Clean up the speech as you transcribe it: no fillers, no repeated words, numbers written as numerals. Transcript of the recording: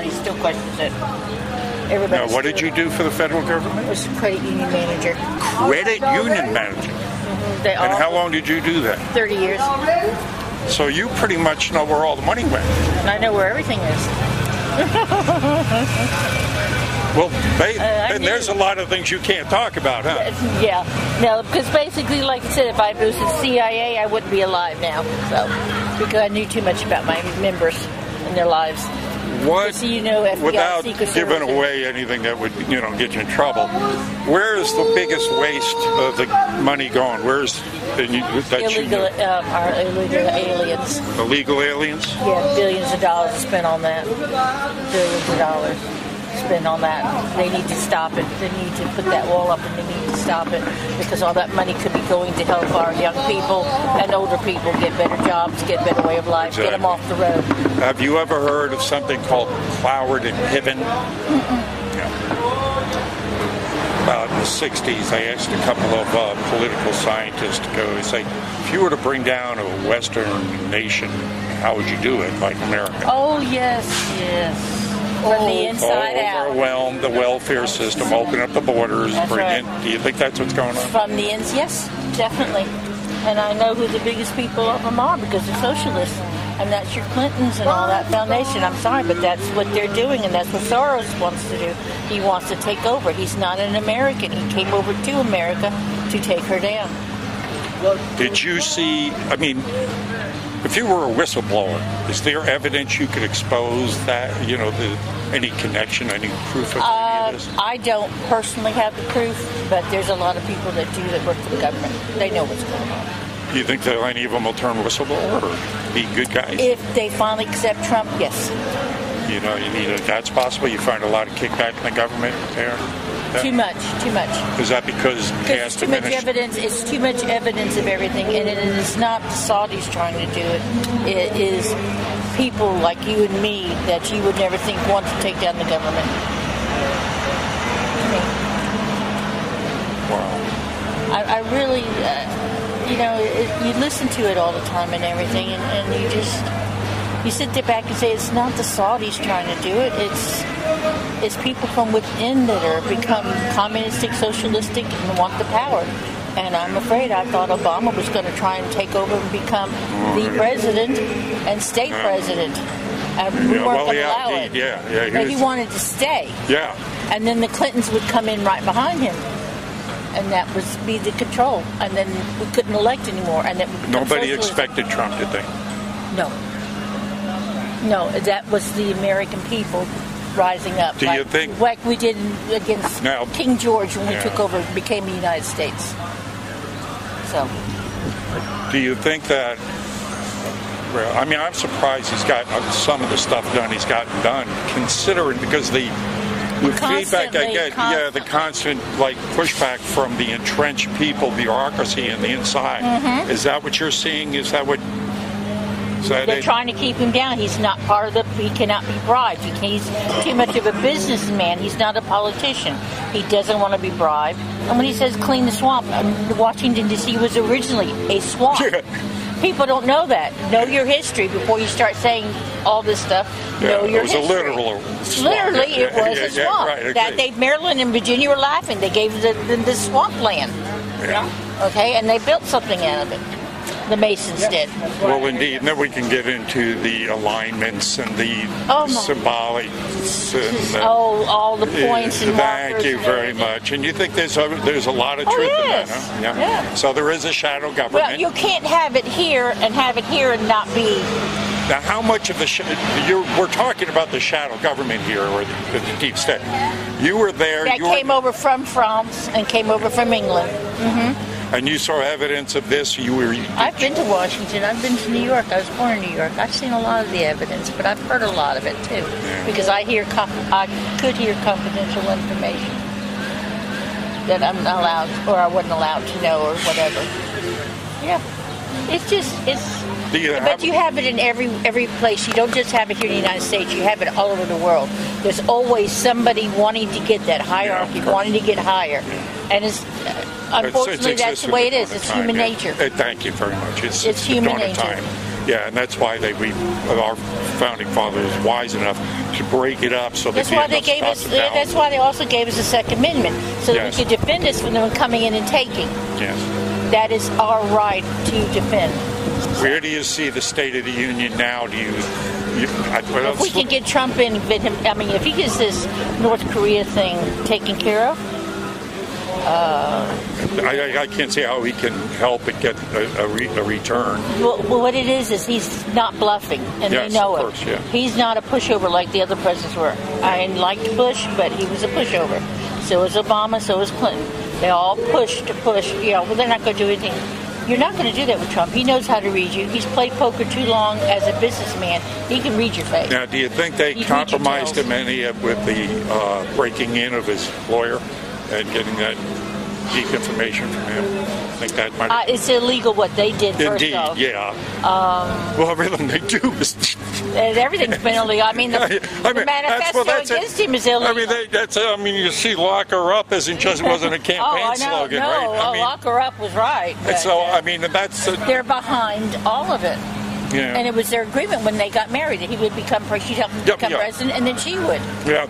Everybody still questions it. Everybody. Now, what did you do for the federal government? I was a credit union manager. Credit union manager. And how long did you do that? 30 years. So you pretty much know where all the money went. And I know where everything is. Well, and there's a lot of things you can't talk about, huh? Yeah. No, because basically, like I said, if I was at CIA, I wouldn't be alive now. So, because I knew too much about my members and their lives. What, so you know, FBI, without Secret giving Service, away anything that would, get you in trouble, where is the biggest waste of the money going? Where's illegal aliens. Illegal aliens? Yeah, billions of dollars spent on that. Billions of dollars spent on that. They need to stop it. They need to put that wall up, and they need to stop it because all that money could be going to help our young people and older people get better jobs, get better way of life, Get them off the road. Have you ever heard of something called Cloward and Piven? Yeah. About in the 60s, I asked a couple of political scientists to go and say, if you were to bring down a Western nation, how would you do it, like America? Oh, yes. From the inside out. Overwhelm the welfare system, open up the borders, in. Do you think that's what's going on? From the inside, yes, definitely. And I know who the biggest people of them are because they're socialists. And that's your Clintons and all that foundation. I'm sorry, but that's what they're doing, and that's what Soros wants to do. He wants to take over. He's not an American. He came over to America to take her down. Did you see, if you were a whistleblower, is there evidence you could expose that, any connection, any proof of any of this? I don't personally have the proof, but there's a lot of people that do that work for the government. They know what's going on. Do you think that any of them will turn whistleblower or be good guys? If they finally accept Trump, yes. That's possible? You find a lot of kickback in the government there? Too much. Is that because it's too much evidence? It's too much evidence of everything, and it is not the Saudis trying to do it. It is people like you and me that you would never think want to take down the government. Wow. I really, you listen to it all the time and everything, and you sit there back and say it's not the Saudis trying to do it. It's people from within that are become communistic, socialistic, and want the power. And I'm afraid I thought Obama was going to try and take over and become the president and stay president. And we weren't going to allow it. He wanted to stay. Yeah. And then the Clintons would come in right behind him. And that would be the control. And then we couldn't elect anymore. And it would Nobody expected Trump, did they? No, that was the American people rising up. Do you think? Like we did against King George when we took over and became the United States. So. Do you think that? Well, I'm surprised he's got some of the stuff done he's gotten done, considering because the feedback I get, the constant pushback from the entrenched people, bureaucracy, and the inside. Mm-hmm. Is that what you're seeing? Is that what? They're trying to keep him down. He's not part of he cannot be bribed. He's too much of a businessman. He's not a politician. He doesn't want to be bribed. And when he says clean the swamp, Washington, D.C. was originally a swamp. People don't know that. Know your history before you start saying all this stuff. Know your history. It was a literal swamp. Literally, it was a swamp. Right, okay. Maryland and Virginia were laughing. They gave the swampland. Yeah. Okay, and they built something out of it. The Masons did. Well, indeed. And then we can get into the alignments and the symbolic. All the points and thank you very much. And you think there's a lot of truth in that, huh? Yeah. So there is a shadow government. Well, you can't have it here and not be. Now, how much of the we're talking about the shadow government here, or the deep state? You were there. That came over from France and came over from England. Mm-hmm. And you saw evidence of this? I've been to Washington. I've been to New York. I was born in New York. I've seen a lot of the evidence, but I've heard a lot of it too, because I could hear confidential information that I'm not allowed, or I wasn't allowed to know, or whatever. Yeah, But you have it in every place. You don't just have it here in the United States. You have it all over the world. There's always somebody wanting to get that hierarchy, wanting to get higher, and unfortunately, that's the way it is. It's human nature. Thank you very much. It's human nature. Yeah, and that's why our founding father is wise enough to break it up so that's why they gave us. That's why they also gave us a Second Amendment, so that we could defend us from them coming in and taking. Yes. That is our right to defend. Where do you see the State of the Union now? Do you if we can get Trump in, if he gets this North Korea thing taken care of, I can't see how he can help it get a return. Well, what it is he's not bluffing, and yes, they know of course, it. Yeah. He's not a pushover like the other presidents were. I liked Bush, but he was a pushover. So was Obama, so was Clinton. They all push to push. Well, they're not going to do anything. You're not going to do that with Trump. He knows how to read you. He's played poker too long as a businessman. He can read your face. Now, do you think they compromised him any with the breaking in of his lawyer and getting that deep information from him? I think that might. It's illegal what they did. Indeed, first off. Yeah. Well, everything they do is. Everything's been illegal. The manifesto against him is illegal. You see, "Lock her up" wasn't a campaign slogan, no. right? Lock her up was right. And so, that's. They're behind all of it. Yeah. And it was their agreement when they got married that he would she'd help him become president, and then she would. Yeah.